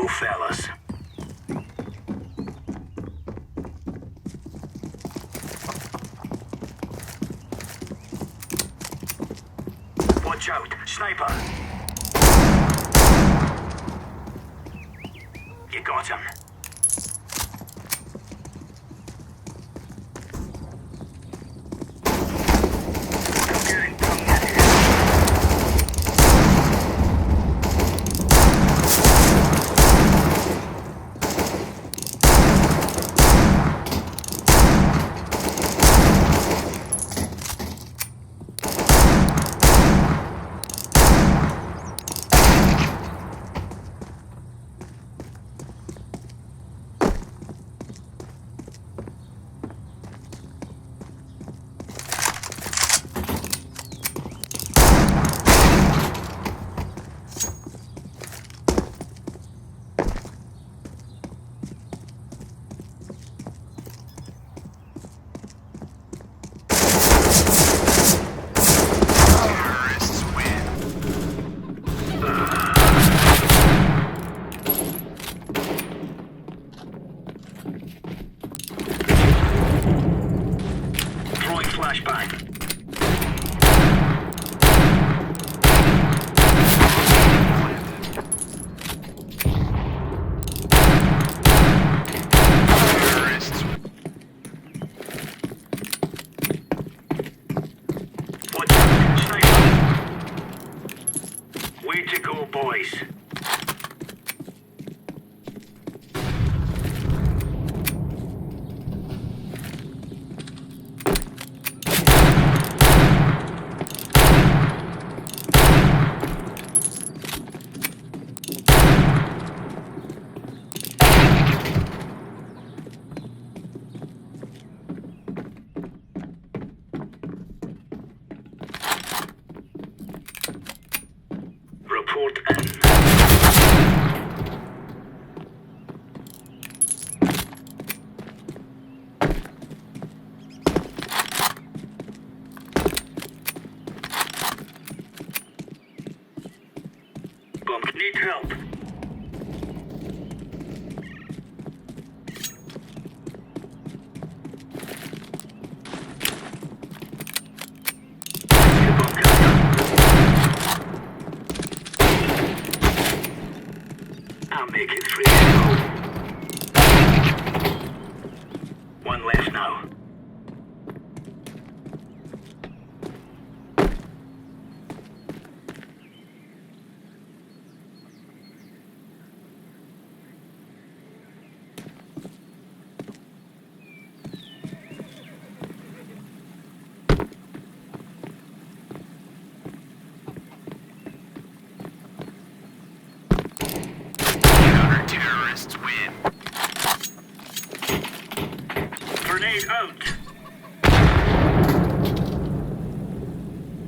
go, fellas. Watch out, sniper! You got him. Flashbang. Watch out, sniper. Way to go, boys. Report in. Bump, need help. I'll make it 3 to go. One left now. Terrorists win. Grenade out.